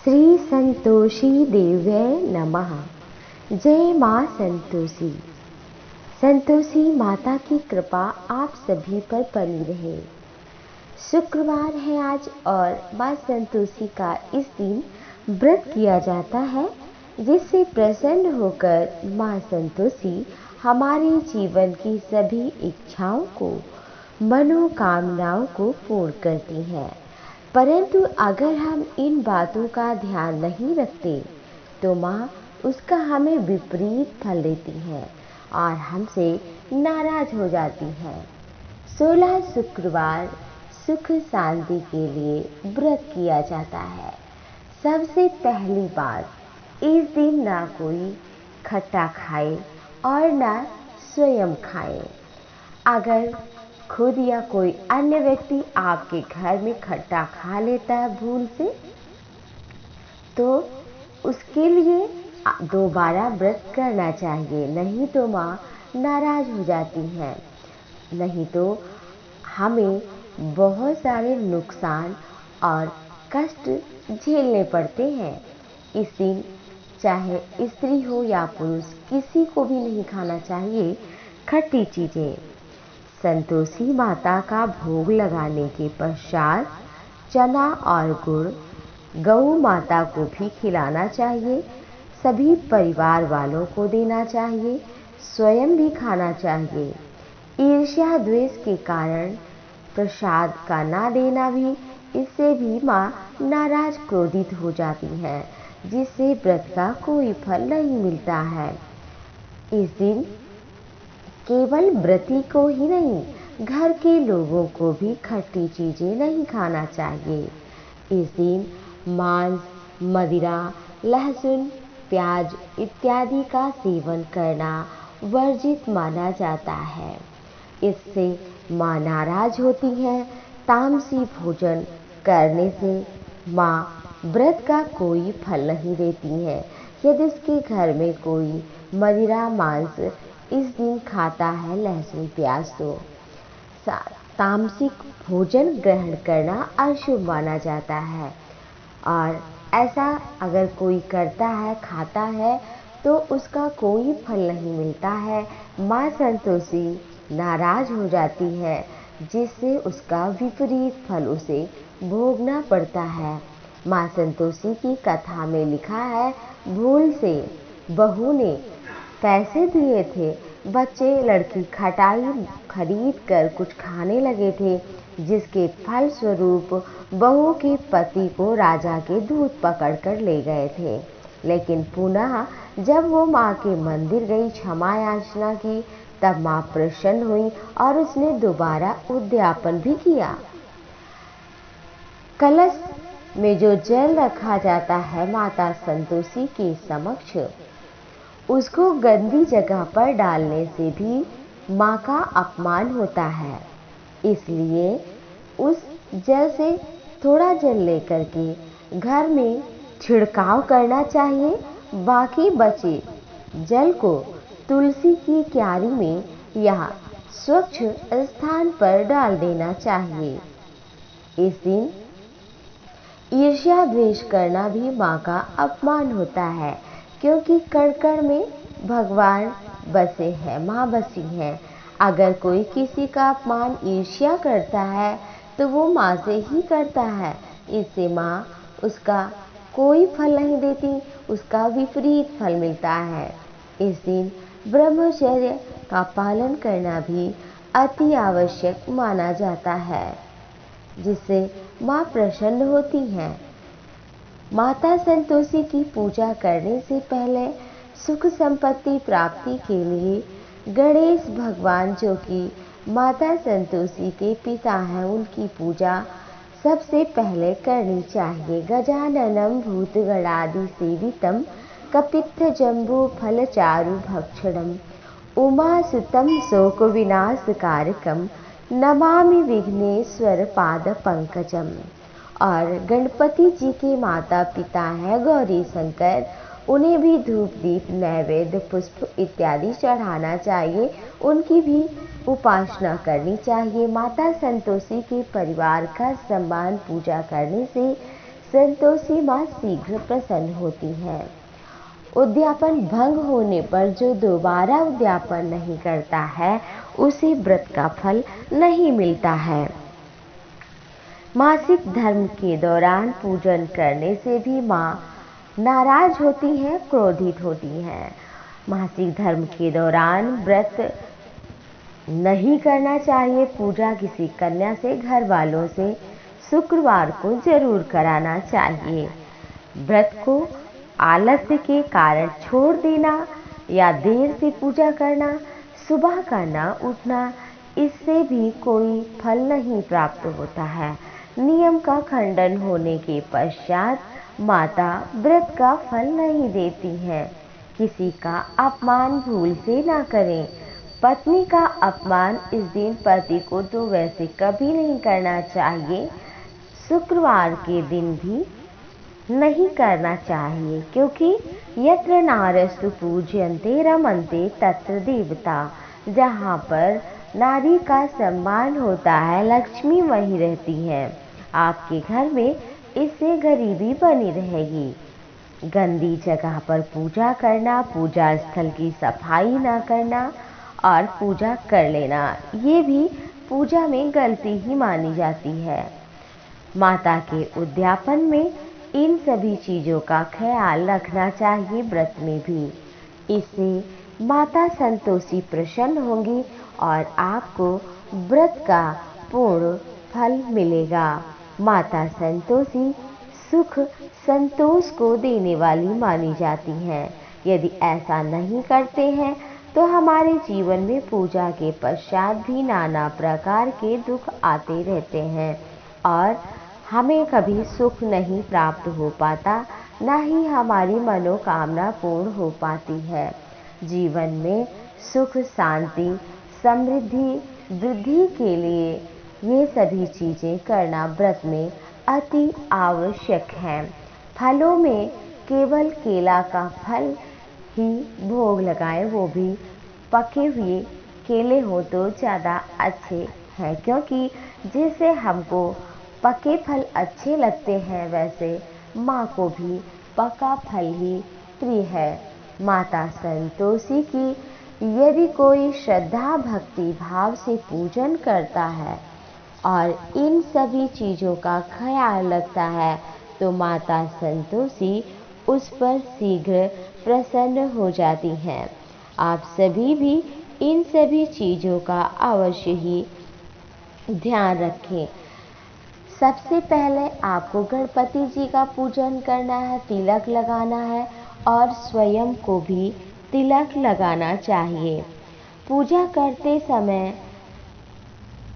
श्री संतोषी देव्यै नमः। जय माँ संतोषी। संतोषी माता की कृपा आप सभी पर बनी रहे। शुक्रवार है आज और माँ संतोषी का इस दिन व्रत किया जाता है, जिससे प्रसन्न होकर माँ संतोषी हमारे जीवन की सभी इच्छाओं को, मनोकामनाओं को पूर्ण करती हैं। परंतु अगर हम इन बातों का ध्यान नहीं रखते तो माँ उसका हमें विपरीत फल देती हैं और हमसे नाराज हो जाती हैं। 16 शुक्रवार सुख शांति के लिए व्रत किया जाता है। सबसे पहली बात, इस दिन ना कोई खट्टा खाए और ना स्वयं खाए। अगर खुद या कोई अन्य व्यक्ति आपके घर में खट्टा खा लेता है भूल से, तो उसके लिए दोबारा व्रत करना चाहिए, नहीं तो माँ नाराज हो जाती हैं। नहीं तो हमें बहुत सारे नुकसान और कष्ट झेलने पड़ते हैं। इस दिन चाहे स्त्री हो या पुरुष, किसी को भी नहीं खाना चाहिए खट्टी चीजें। संतोषी माता का भोग लगाने के पश्चात चना और गुड़ गौ माता को भी खिलाना चाहिए। सभी परिवार वालों को देना चाहिए, स्वयं भी खाना चाहिए। ईर्ष्या द्वेष के कारण प्रसाद का ना देना भी, इससे भी माँ नाराज क्रोधित हो जाती है, जिससे व्रत का कोई फल नहीं मिलता है। इस दिन केवल व्रती को ही नहीं, घर के लोगों को भी खट्टी चीजें नहीं खाना चाहिए। इस दिन मांस, मदिरा, लहसुन, प्याज इत्यादि का सेवन करना वर्जित माना जाता है। इससे माँ नाराज होती है। तामसी भोजन करने से माँ व्रत का कोई फल नहीं देती है। यदि उसके घर में कोई मदिरा, मांस इस दिन खाता है, लहसुन, प्याज, तो तामसिक भोजन ग्रहण करना अशुभ माना जाता है। और ऐसा अगर कोई करता है, खाता है, तो उसका कोई फल नहीं मिलता है। माँ संतोषी नाराज हो जाती है, जिससे उसका विपरीत फल उसे भोगना पड़ता है। माँ संतोषी की कथा में लिखा है, भूल से बहू ने पैसे दिए थे, बच्चे लड़की खटाई खरीद कर कुछ खाने लगे थे, जिसके फल स्वरूप बहू के पति को राजा के दूत पकड़ कर ले गए थे। लेकिन पुनः जब वो माँ के मंदिर गई, क्षमा याचना की, तब माँ प्रसन्न हुई और उसने दोबारा उद्यापन भी किया। कलश में जो जल रखा जाता है माता संतोषी के समक्ष, उसको गंदी जगह पर डालने से भी माँ का अपमान होता है। इसलिए उस जल से थोड़ा जल लेकर के घर में छिड़काव करना चाहिए। बाकी बचे जल को तुलसी की क्यारी में या स्वच्छ स्थान पर डाल देना चाहिए। इस दिन ईर्ष्या द्वेष करना भी माँ का अपमान होता है, क्योंकि कण कण में भगवान बसे हैं, माँ बसी हैं। अगर कोई किसी का अपमान, ईर्ष्या करता है तो वो माँ से ही करता है। इससे माँ उसका कोई फल नहीं देती, उसका विपरीत फल मिलता है। इस दिन ब्रह्मचर्य का पालन करना भी अति आवश्यक माना जाता है, जिससे माँ प्रसन्न होती हैं। माता संतोषी की पूजा करने से पहले सुख संपत्ति प्राप्ति के लिए गणेश भगवान, जो कि माता संतोषी के पिता हैं, उनकी पूजा सबसे पहले करनी चाहिए। गजाननम भूतगणादि सेवितम कपित्थ जम्बू फल चारु भक्षणम उमासुतम शोक विनाशकारकम नमामि विघ्नेश्वर पाद पंकजम। और गणपति जी के माता पिता हैं गौरी शंकर, उन्हें भी धूप दीप नैवेद्य पुष्प इत्यादि चढ़ाना चाहिए, उनकी भी उपासना करनी चाहिए। माता संतोषी के परिवार का सम्मान पूजा करने से संतोषी माँ शीघ्र प्रसन्न होती है। उद्यापन भंग होने पर जो दोबारा उद्यापन नहीं करता है उसे व्रत का फल नहीं मिलता है। मासिक धर्म के दौरान पूजन करने से भी माँ नाराज होती हैं, क्रोधित होती हैं। मासिक धर्म के दौरान व्रत नहीं करना चाहिए। पूजा किसी कन्या से, घर वालों से शुक्रवार को जरूर कराना चाहिए। व्रत को आलस्य के कारण छोड़ देना या देर से पूजा करना, सुबह का ना उठना, इससे भी कोई फल नहीं प्राप्त होता है। नियम का खंडन होने के पश्चात माता व्रत का फल नहीं देती है। किसी का अपमान भूल से ना करें। पत्नी का अपमान इस दिन पति को तो वैसे कभी नहीं करना चाहिए, शुक्रवार के दिन भी नहीं करना चाहिए, क्योंकि यत्र नारस्तु पूज्यन्ते रमन्ते तत्र देवता। जहाँ पर नारी का सम्मान होता है, लक्ष्मी वहीं रहती है। आपके घर में इससे गरीबी बनी रहेगी। गंदी जगह पर पूजा करना, पूजा स्थल की सफाई ना करना और पूजा कर लेना, ये भी पूजा में गलती ही मानी जाती है। माता के उद्यापन में इन सभी चीज़ों का ख्याल रखना चाहिए, व्रत में भी। इससे माता संतोषी प्रसन्न होंगी और आपको व्रत का पूर्ण फल मिलेगा। माता संतोषी सुख संतोष को देने वाली मानी जाती हैं। यदि ऐसा नहीं करते हैं तो हमारे जीवन में पूजा के पश्चात भी नाना प्रकार के दुख आते रहते हैं और हमें कभी सुख नहीं प्राप्त हो पाता, ना ही हमारी मनोकामना पूर्ण हो पाती है। जीवन में सुख, शांति, समृद्धि, वृद्धि के लिए ये सभी चीज़ें करना व्रत में अति आवश्यक है। फलों में केवल केला का फल ही भोग लगाएं, वो भी पके हुए केले हो तो ज़्यादा अच्छे हैं, क्योंकि जिससे हमको पके फल अच्छे लगते हैं वैसे माँ को भी पका फल ही प्रिय है। माता संतोषी की यदि कोई श्रद्धा भक्ति भाव से पूजन करता है और इन सभी चीज़ों का ख्याल रखता है तो माता संतोषी उस पर शीघ्र प्रसन्न हो जाती हैं। आप सभी भी इन सभी चीज़ों का अवश्य ही ध्यान रखें। सबसे पहले आपको गणपति जी का पूजन करना है, तिलक लगाना है और स्वयं को भी तिलक लगाना चाहिए। पूजा करते समय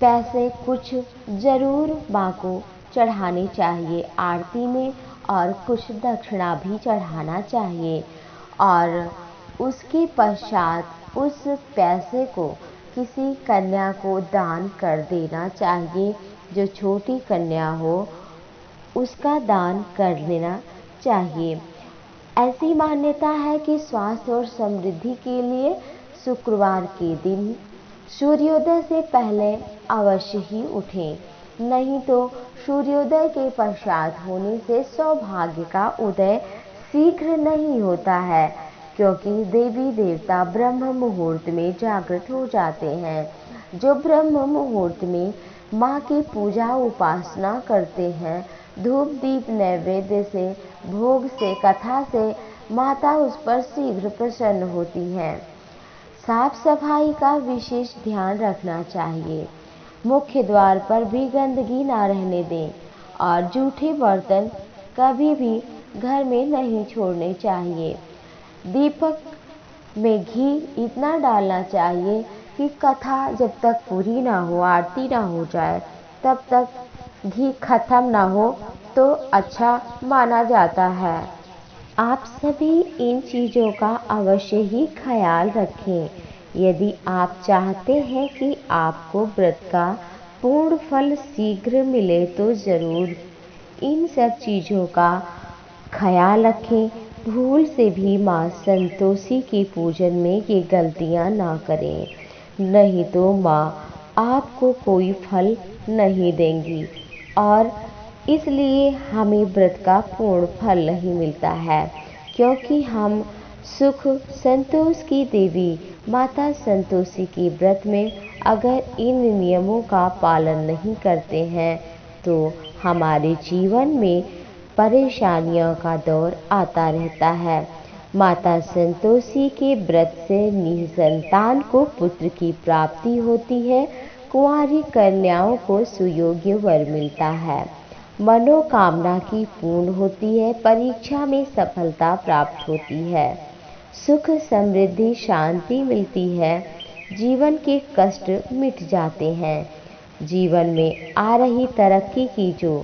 पैसे कुछ ज़रूर माँ को चढ़ाने चाहिए आरती में, और कुछ दक्षिणा भी चढ़ाना चाहिए और उसके पश्चात उस पैसे को किसी कन्या को दान कर देना चाहिए। जो छोटी कन्या हो उसका दान कर लेना चाहिए। ऐसी मान्यता है कि स्वास्थ्य और समृद्धि के लिए शुक्रवार के दिन सूर्योदय से पहले अवश्य ही उठें, नहीं तो सूर्योदय के पश्चात होने से सौभाग्य का उदय शीघ्र नहीं होता है, क्योंकि देवी देवता ब्रह्म मुहूर्त में जागृत हो जाते हैं। जो ब्रह्म मुहूर्त में माँ की पूजा उपासना करते हैं, धूप दीप नैवेद्य से, भोग से, कथा से माता उस पर शीघ्र प्रसन्न होती हैं। साफ सफाई का विशेष ध्यान रखना चाहिए। मुख्य द्वार पर भी गंदगी ना रहने दें और जूठे बर्तन कभी भी घर में नहीं छोड़ने चाहिए। दीपक में घी इतना डालना चाहिए कि कथा जब तक पूरी ना हो, आरती ना हो जाए, तब तक घी खत्म ना हो तो अच्छा माना जाता है। आप सभी इन चीज़ों का अवश्य ही ख्याल रखें। यदि आप चाहते हैं कि आपको व्रत का पूर्ण फल शीघ्र मिले तो ज़रूर इन सब चीज़ों का ख्याल रखें। भूल से भी माँ संतोषी के पूजन में ये गलतियाँ ना करें, नहीं तो माँ आपको कोई फल नहीं देंगी और इसलिए हमें व्रत का पूर्ण फल नहीं मिलता है, क्योंकि हम सुख संतोष की देवी माता संतोषी के व्रत में अगर इन नियमों का पालन नहीं करते हैं तो हमारे जीवन में परेशानियों का दौर आता रहता है। माता संतोषी के व्रत से निसंतान को पुत्र की प्राप्ति होती है, कुंवारी कन्याओं को सुयोग्य वर मिलता है, मनोकामना की पूर्ण होती है, परीक्षा में सफलता प्राप्त होती है, सुख समृद्धि शांति मिलती है, जीवन के कष्ट मिट जाते हैं। जीवन में आ रही तरक्की की जो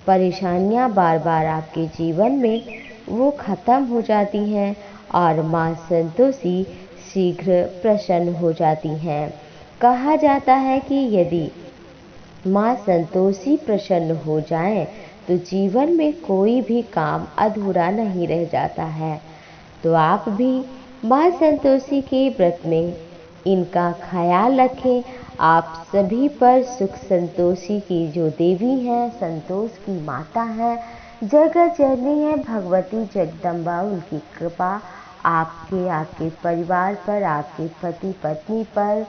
परेशानियां बार बार आपके जीवन में वो खत्म हो जाती हैं और माँ संतोषी शीघ्र प्रसन्न हो जाती हैं। कहा जाता है कि यदि माँ संतोषी प्रसन्न हो जाएं तो जीवन में कोई भी काम अधूरा नहीं रह जाता है। तो आप भी माँ संतोषी के व्रत में इनका ख्याल रखें। आप सभी पर सुख संतोषी की जो देवी हैं, संतोष की माता है, जगत जननी है भगवती जगदम्बा, उनकी कृपा आपके आपके परिवार पर, आपके पति पत्नी पर,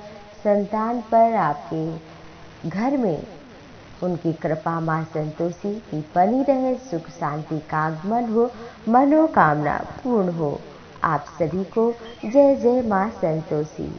संतान पर, आपके घर में उनकी कृपा माँ संतोषी की बनी रहे। सुख शांति का आगमन हो, मनोकामना पूर्ण हो। आप सभी को जय जय माँ संतोषी।